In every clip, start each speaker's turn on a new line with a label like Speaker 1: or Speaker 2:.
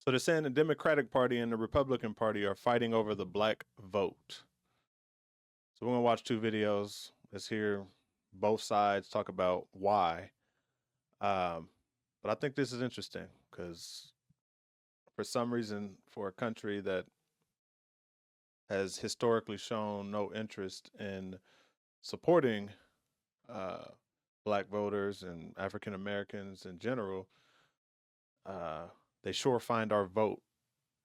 Speaker 1: So they're saying the Democratic Party and the Republican Party are fighting over the black vote. So we're going to watch two videos. Let's hear both sides talk about why. But I think this is interesting because for some reason, for a country that has historically shown no interest in supporting black voters and African Americans in general, they sure find our vote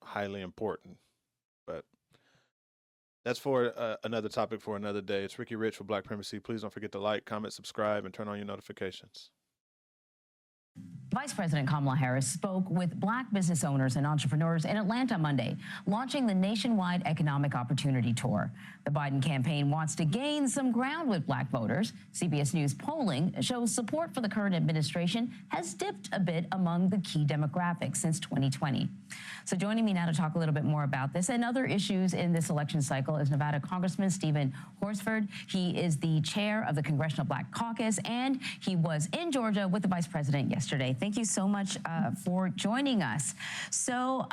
Speaker 1: highly important. But that's for another topic for another day. It's Ricky Rich for Black Primacy. Please don't forget to like, comment, subscribe, and turn on your notifications.
Speaker 2: Vice President Kamala Harris spoke with black business owners and entrepreneurs in Atlanta Monday, launching the nationwide Economic Opportunity Tour. The Biden campaign wants to gain some ground with black voters. CBS News polling shows support for the current administration has dipped a bit among the key demographics since 2020. So joining me now to talk a little bit more about this and other issues in this election cycle is Nevada Congressman Stephen Horsford. He is the chair of the Congressional Black Caucus, and he was in Georgia with the vice president yesterday. Thank you so much for joining us. So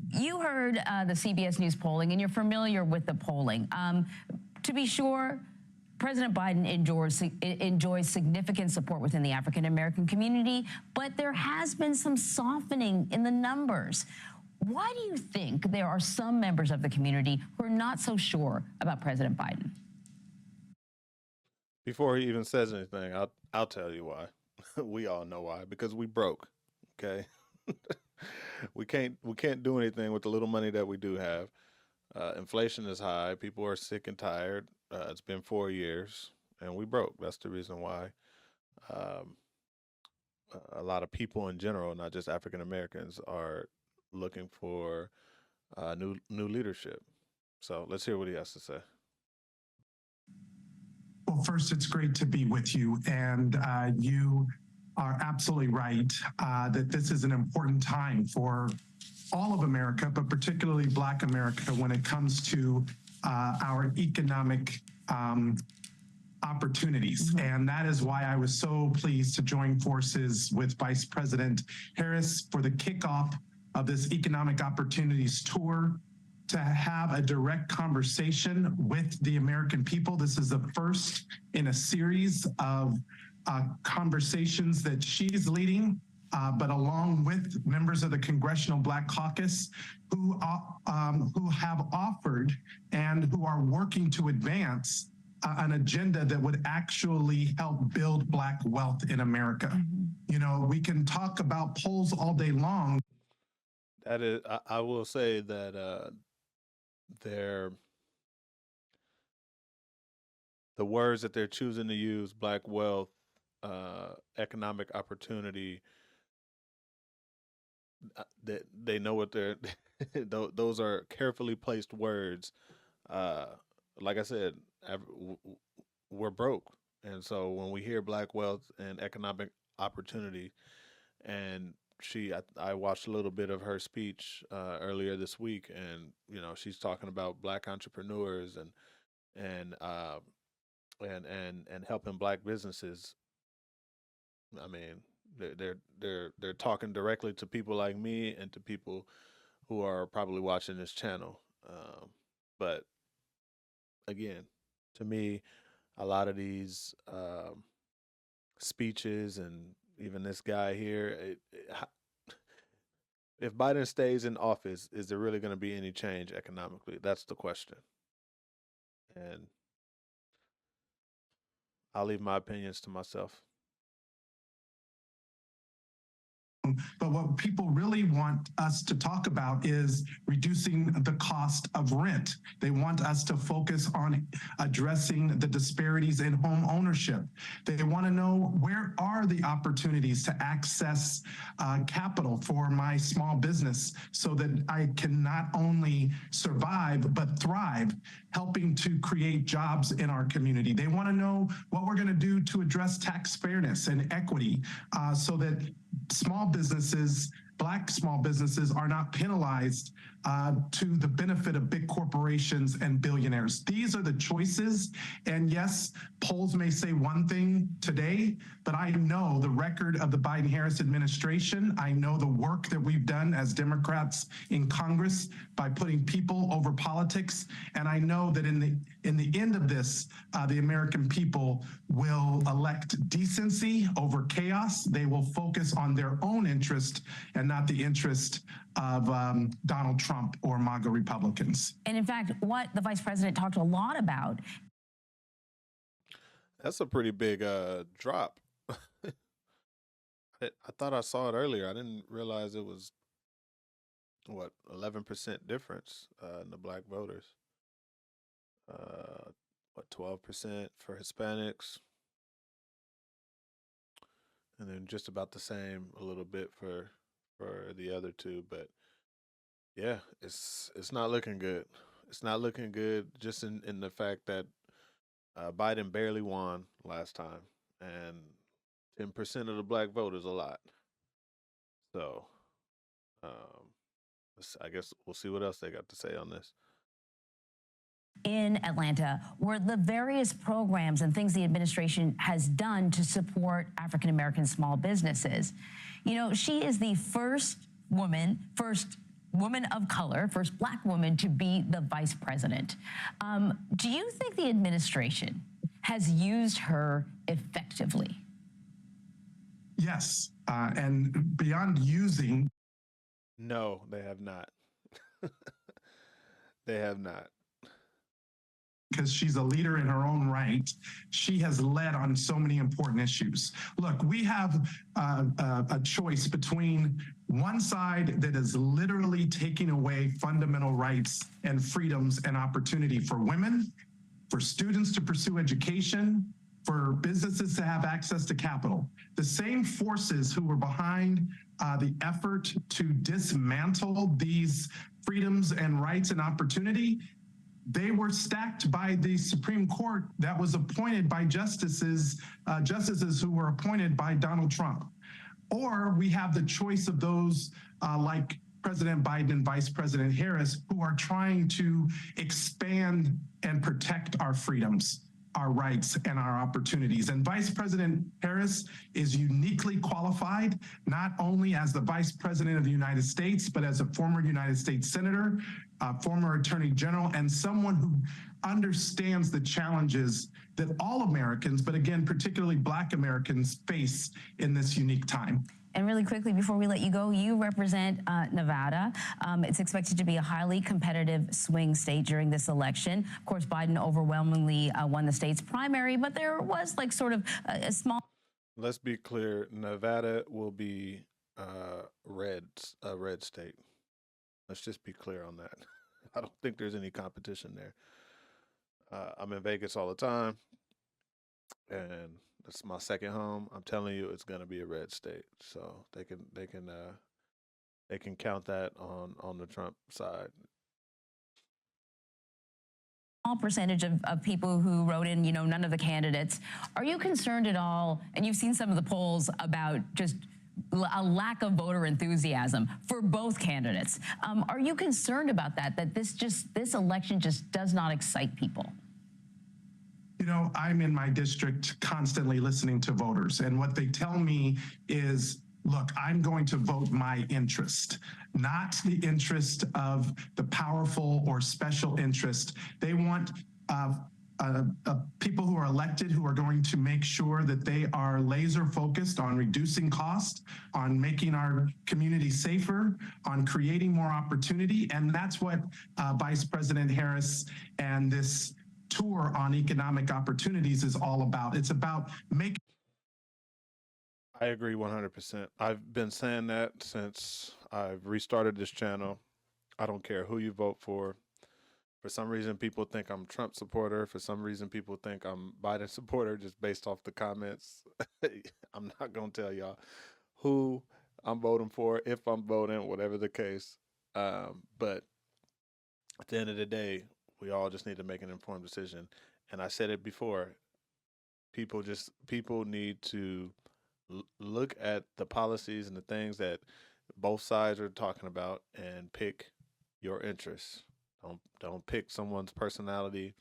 Speaker 2: you heard the CBS News polling, and you're familiar with the polling. To be sure, President Biden enjoys significant support within the African-American community, but there has been some softening in the numbers. Why do you think there are some members of the community who are not so sure about President Biden?
Speaker 1: Before he even says anything, I'll tell you why. We all know why, because we broke. Okay, we can't do anything with the little money that we do have. Inflation is high. People are sick and tired. It's been 4 years, and we broke. That's the reason why a lot of people in general, not just African Americans, are looking for new leadership. So let's hear what he has to say.
Speaker 3: Well, first, it's great to be with you, and you are absolutely right that this is an important time for all of America, but particularly Black America when it comes to our economic opportunities. And that is why I was so pleased to join forces with Vice President Harris for the kickoff of this Economic Opportunities Tour, to have a direct conversation with the American people. This is the first in a series of conversations that she's leading, but along with members of the Congressional Black Caucus who have offered and who are working to advance an agenda that would actually help build Black wealth in America. Mm-hmm. You know, we can talk about polls all day long.
Speaker 1: That is, I will say that the words that they're choosing to use, Black wealth, economic opportunity, they know what they're those are carefully placed words. Like I said, we're broke, and so when we hear Black wealth and economic opportunity, and I watched a little bit of her speech earlier this week, and you know, she's talking about Black entrepreneurs and helping Black businesses. I mean, they're talking directly to people like me and to people who are probably watching this channel. But again, to me, a lot of these speeches and even this guy here, if Biden stays in office, is there really going to be any change economically? That's the question. And I'll leave my opinions to myself.
Speaker 3: But what people really want us to talk about is reducing the cost of rent. They want us to focus on addressing the disparities in home ownership. They want to know, where are the opportunities to access capital for my small business so that I can not only survive, but thrive, helping to create jobs in our community. They want to know what we're going to do to address tax fairness and equity so that small businesses, Black small businesses, are not penalized to the benefit of big corporations and billionaires. These are the choices. And yes, polls may say one thing today, but I know the record of the Biden-Harris administration. I know the work that we've done as Democrats in Congress by putting people over politics. And I know that in the end of this, the American people will elect decency over chaos. They will focus on their own interest and not the interest of Donald Trump or MAGA Republicans.
Speaker 2: And in fact, what the vice president talked a lot about.
Speaker 1: That's a pretty big drop. I thought I saw it earlier. I didn't realize it was, what, 11% difference in the black voters. What, 12% for Hispanics, and then just about the same a little bit for the other two. But yeah, it's not looking good. It's not looking good just in the fact that Biden barely won last time, and 10% of the black vote is a lot. So I guess we'll see what else they got to say on this.
Speaker 2: In Atlanta were the various programs and things the administration has done to support African-American small businesses. You know, she is the first woman of color, first black woman to be the vice president. Do you think the administration has used her effectively?
Speaker 3: Yes, and beyond using.
Speaker 1: No, they have not. They have not.
Speaker 3: Because she's a leader in her own right. She has led on so many important issues. Look, we have a choice between one side that is literally taking away fundamental rights and freedoms and opportunity for women, for students to pursue education, for businesses to have access to capital. The same forces who were behind the effort to dismantle these freedoms and rights and opportunity, they were stacked by the Supreme Court that was appointed by justices who were appointed by Donald Trump. Or we have the choice of those like President Biden and Vice President Harris, who are trying to expand and protect our freedoms, our rights, and our opportunities. And Vice President Harris is uniquely qualified, not only as the Vice President of the United States, but as a former United States Senator, former Attorney General, and someone who understands the challenges that all Americans, but again, particularly Black Americans, face in this unique time.
Speaker 2: And really quickly, before we let you go, you represent Nevada. It's expected to be a highly competitive swing state during this election. Of course, Biden overwhelmingly won the state's primary, but there was like sort of a small.
Speaker 1: Let's be clear. Nevada will be a red state. Let's just be clear on that. I don't think there's any competition there. I'm in Vegas all the time, and it's my second home. I'm telling you, it's gonna be a red state. So they can count that on the Trump side.
Speaker 2: Small percentage of people who wrote in, none of the candidates. Are you concerned at all? And you've seen some of the polls about just a lack of voter enthusiasm for both candidates. Are you concerned about that this election just does not excite people?
Speaker 3: I'm in my district constantly listening to voters, and what they tell me is, look, I'm going to vote my interest, not the interest of the powerful or special interest. They want people who are elected who are going to make sure that they are laser focused on reducing cost, on making our community safer, on creating more opportunity. And that's what Vice President Harris and this tour on economic opportunities is all about. It's about making.
Speaker 1: I agree 100%. I've been saying that since I've restarted this channel. I don't care who you vote for. For some reason, people think I'm a Trump supporter. For some reason, people think I'm a Biden supporter just based off the comments. I'm not going to tell y'all who I'm voting for, if I'm voting, whatever the case. But at the end of the day, we all just need to make an informed decision. And I said it before, people need to look at the policies and the things that both sides are talking about and pick your interests. Don't pick someone's personality.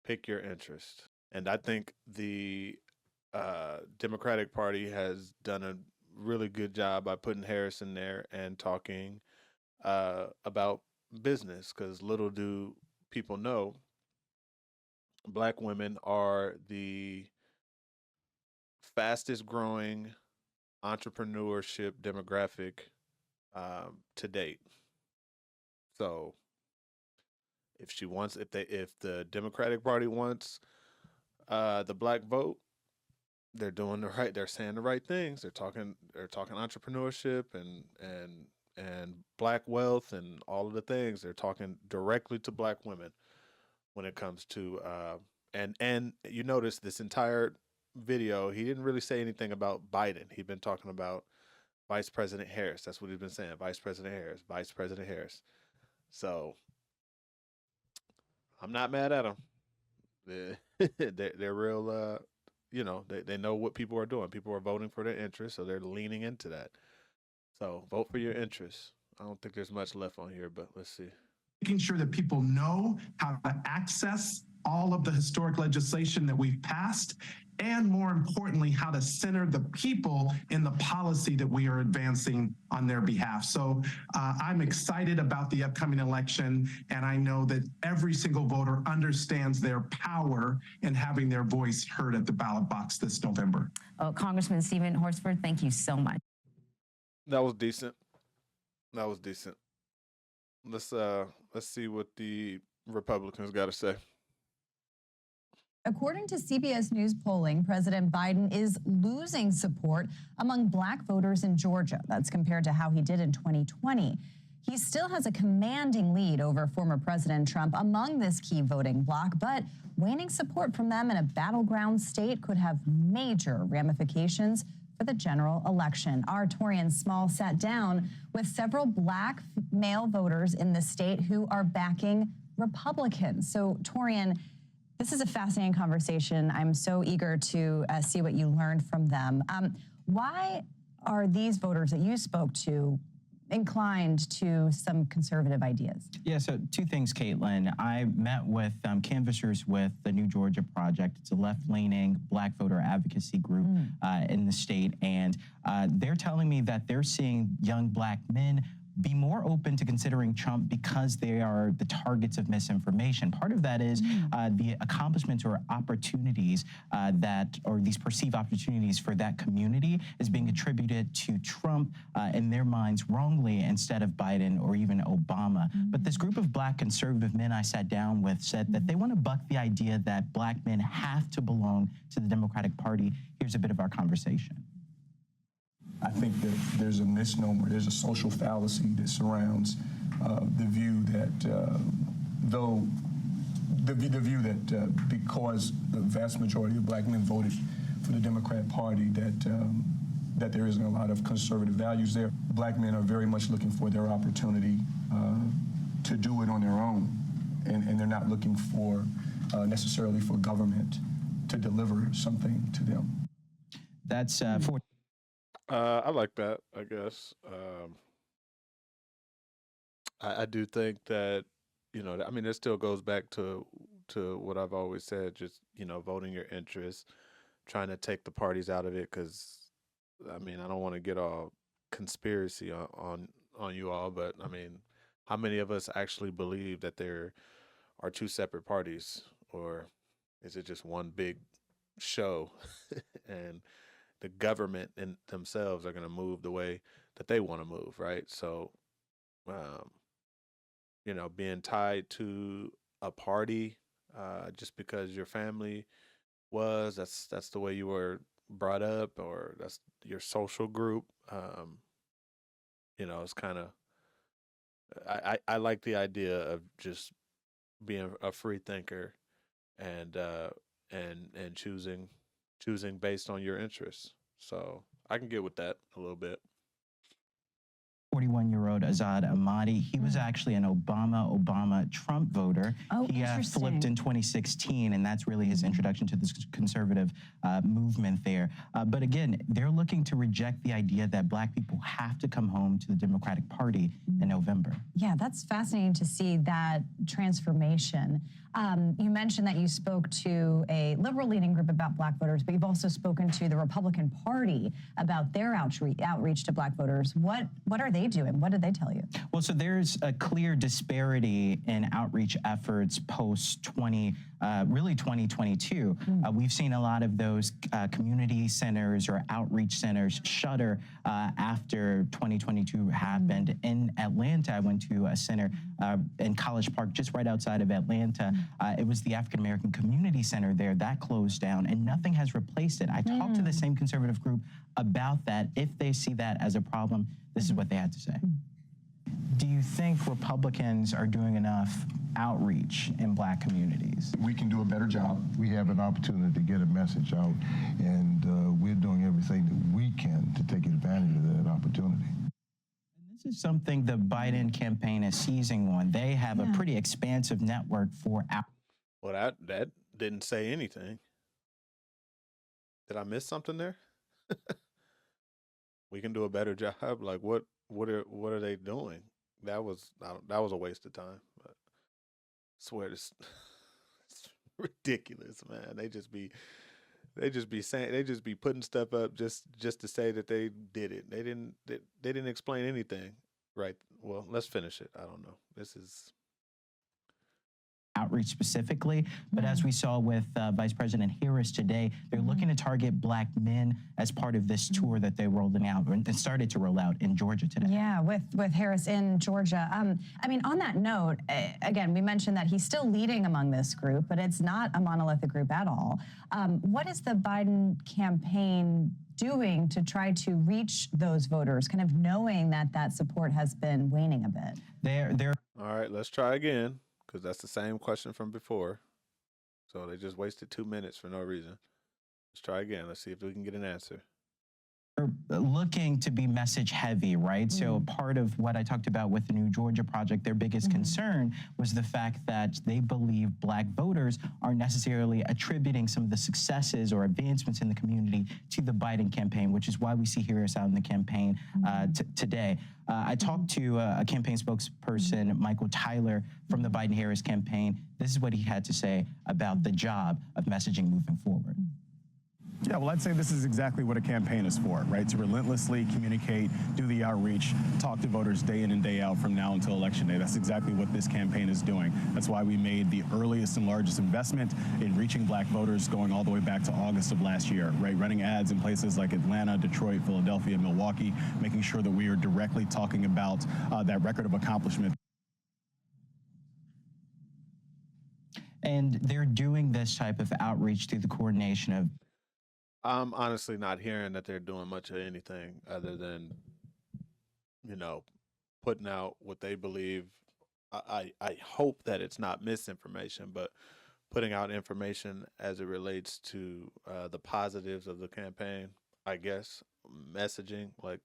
Speaker 1: Pick your interest. And I think the Democratic Party has done a really good job by putting Harris in there and talking about business. Because little do people know, Black women are the fastest growing entrepreneurship demographic to date. So if the Democratic Party wants the black vote, they're saying the right things. They're talking entrepreneurship and black wealth and all of the things. They're talking directly to black women when it comes to and you notice this entire video, he didn't really say anything about Biden. He'd been talking about Vice President Harris. That's what he's been saying. Vice President Harris, Vice President Harris. So I'm not mad at him. They're real. They know what people are doing. People are voting for their interests, so they're leaning into that. So vote for your interests. I don't think there's much left on here, but let's see.
Speaker 3: Making sure that people know how to access all of the historic legislation that we've passed, and more importantly, how to center the people in the policy that we are advancing on their behalf. So I'm excited about the upcoming election, and I know that every single voter understands their power in having their voice heard at the ballot box this November.
Speaker 2: Oh, Congressman Stephen Horsford, thank you so much.
Speaker 1: That was decent. Let's see what the Republicans got to say.
Speaker 4: According to CBS News polling, President Biden is losing support among Black voters in Georgia. That's compared to how he did in 2020. He still has a commanding lead over former President Trump among this key voting bloc, but waning support from them in a battleground state could have major ramifications for the general election. Our Torian Small sat down with several Black male voters in the state who are backing Republicans. So, Torian, this is a fascinating conversation. I'm so eager to see what you learned from them. Why are these voters that you spoke to inclined to some conservative ideas?
Speaker 5: Yeah, so two things, Caitlin. I met with canvassers with the New Georgia Project. It's a left-leaning Black voter advocacy group in the state, and they're telling me that they're seeing young Black men be more open to considering Trump because they are the targets of misinformation. Part of that is the accomplishments or opportunities or these perceived opportunities for that community is being attributed to Trump in their minds wrongly instead of Biden or even Obama. But this group of Black conservative men I sat down with said that they want to buck the idea that Black men have to belong to the Democratic Party. Here's a bit of our conversation.
Speaker 6: I think that there's a misnomer, there's a social fallacy that surrounds the view that because the vast majority of Black men voted for the Democrat Party, that there isn't a lot of conservative values there. Black men are very much looking for their opportunity to do it on their own, and they're not looking for necessarily for government to deliver something to them.
Speaker 5: That's for.
Speaker 1: I like that, I guess. I do think that, it still goes back to what I've always said, just, voting your interests, trying to take the parties out of it, because, I don't want to get all conspiracy on you all, but, how many of us actually believe that there are two separate parties, or is it just one big show? And the government and themselves are going to move the way that they want to move, right? So, being tied to a party just because your family that's the way you were brought up, or that's your social group. It's kind of I like the idea of just being a free thinker and choosing based on your interests. So I can get with that a little bit.
Speaker 5: 41-year-old Azad Ahmadi. He was actually an Obama-Trump voter.
Speaker 4: Oh,
Speaker 5: He
Speaker 4: interesting.
Speaker 5: flipped in 2016, and that's really his introduction to this conservative movement there. But again, they're looking to reject the idea that Black people have to come home to the Democratic Party in November.
Speaker 4: Yeah, that's fascinating to see that transformation. You mentioned that you spoke to a liberal-leaning group about Black voters, but you've also spoken to the Republican Party about their outreach to Black voters. What are they doing? What did they tell you?
Speaker 5: Well, so there's a clear disparity in outreach efforts post 2022. We've seen a lot of those community centers or outreach centers shutter after 2022 happened. In Atlanta, I went to a center in College Park, just right outside of Atlanta. It was the African American Community Center there that closed down, and nothing has replaced it. I talked to the same conservative group about that. If they see that as a problem, this is what they had to say. Do you think Republicans are doing enough outreach in Black communities?
Speaker 7: We can do a better job. We have an opportunity to get a message out, and we're doing everything that we can to take advantage of that opportunity.
Speaker 5: This is something the Biden campaign is seizing on. They have a pretty expansive network for
Speaker 1: Well, that didn't say anything. Did I miss something there? We can do a better job. Like what are they doing? That was a waste of time. But I swear it's ridiculous, man. They just be putting stuff up just to say that they did it. They didn't explain anything. Right. Well, let's finish it. I don't know. This is
Speaker 5: outreach specifically, but as we saw with Vice President Harris today, they're looking to target Black men as part of this tour that they're rolling out and started to roll out in Georgia today.
Speaker 4: Yeah, with Harris in Georgia. I mean, on that note, again, we mentioned that he's still leading among this group, but it's not a monolithic group at all. What is the Biden campaign doing to try to reach those voters, kind of knowing that that support has been waning a bit?
Speaker 5: They're
Speaker 1: all right. Let's try again, because that's the same question from before. So they just wasted 2 minutes for no reason. Let's try again. Let's see if we can get an answer.
Speaker 5: looking to be message heavy, right? So part of what I talked about with the New Georgia Project, their biggest concern was the fact that they believe Black voters aren't necessarily attributing some of the successes or advancements in the community to the Biden campaign, which is why we see Harris out in the campaign today. I talked to a campaign spokesperson, Michael Tyler, from the Biden-Harris campaign. This is what he had to say about the job of messaging moving forward.
Speaker 8: Yeah, well, I'd say this is exactly what a campaign is for, right? To relentlessly communicate, do the outreach, talk to voters day in and day out from now until Election Day. That's exactly what this campaign is doing. That's why we made the earliest and largest investment in reaching Black voters going all the way back to August of last year, right? Running ads in places like Atlanta, Detroit, Philadelphia, Milwaukee, making sure that we are directly talking about that record of accomplishment.
Speaker 5: And they're doing this type of outreach through the coordination of
Speaker 1: I'm honestly not hearing that they're doing much of anything other than, you know, putting out what they believe. I hope that it's not misinformation, but putting out information as it relates to the positives of the campaign, I guess, messaging. Like,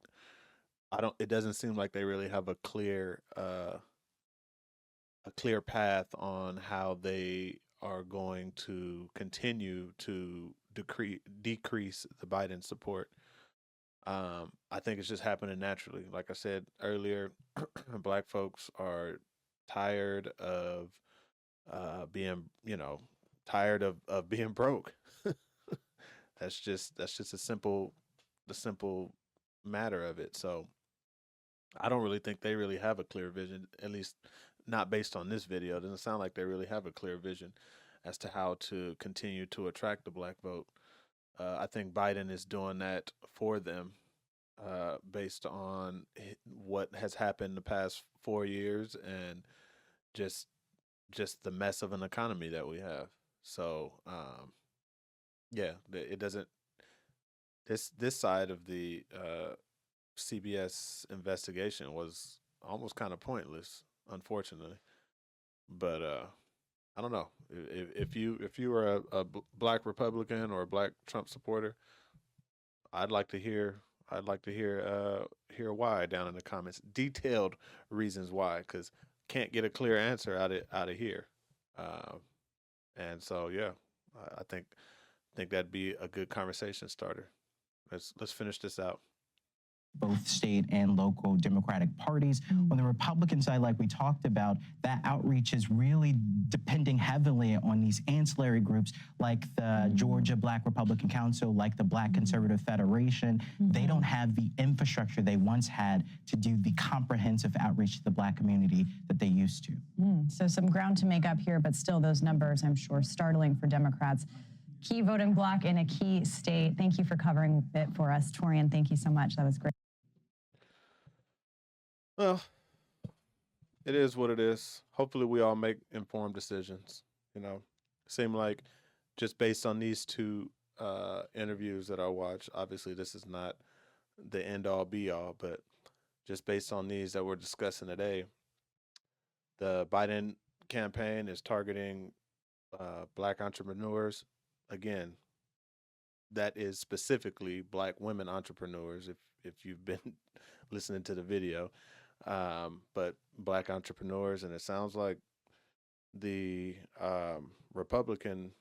Speaker 1: it doesn't seem like they really have a clear path on how they are going to continue to decrease the Biden support. I think it's just happening naturally. Like I said earlier, Black folks are tired of being, tired of being broke. That's just the simple matter of it. So I don't really think they really have a clear vision, at least not based on this video. It doesn't sound like they really have a clear vision as to how to continue to attract the Black vote. I think Biden is doing that for them based on what has happened the past 4 years and just the mess of an economy that we have. So, yeah, it doesn't, this side of the CBS investigation was almost kind of pointless, unfortunately. But I don't know if you are a Black Republican or a Black Trump supporter, I'd like to hear I'd like to hear why down in the comments. Detailed reasons why, because can't get a clear answer out of here. And so yeah, I think that'd be a good conversation starter. Let's finish this out.
Speaker 5: Both state and local Democratic parties. On the Republican side, like we talked about, that outreach is really depending heavily on these ancillary groups like the Georgia Black Republican Council, like the Black Conservative Federation. They don't have the infrastructure they once had to do the comprehensive outreach to the Black community that they used to.
Speaker 4: So some ground to make up here, but still those numbers, I'm sure, startling for Democrats. Key voting bloc in a key state. Thank you for covering it for us, Torian. Thank you so much. That was great.
Speaker 1: Well, it is what it is. Hopefully we all make informed decisions. You know, seem like just based on these two interviews that I watched, obviously this is not the end all be all, but just based on these that we're discussing today, the Biden campaign is targeting Black entrepreneurs. Again, that is specifically Black women entrepreneurs, if you've been listening to the video. But Black entrepreneurs, and it sounds like the Republican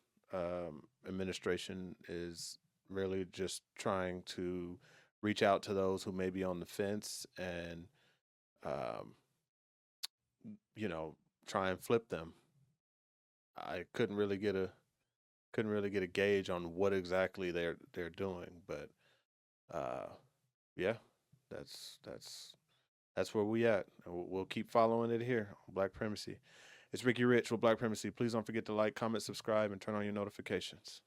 Speaker 1: administration is really just trying to reach out to those who may be on the fence and, you know, try and flip them. I couldn't really get a gauge on what exactly they're doing, but yeah, that's where we at. We'll keep following it here on Black Primacy. It's Ricky Rich with Black Primacy. Please don't forget to like, comment, subscribe, and turn on your notifications.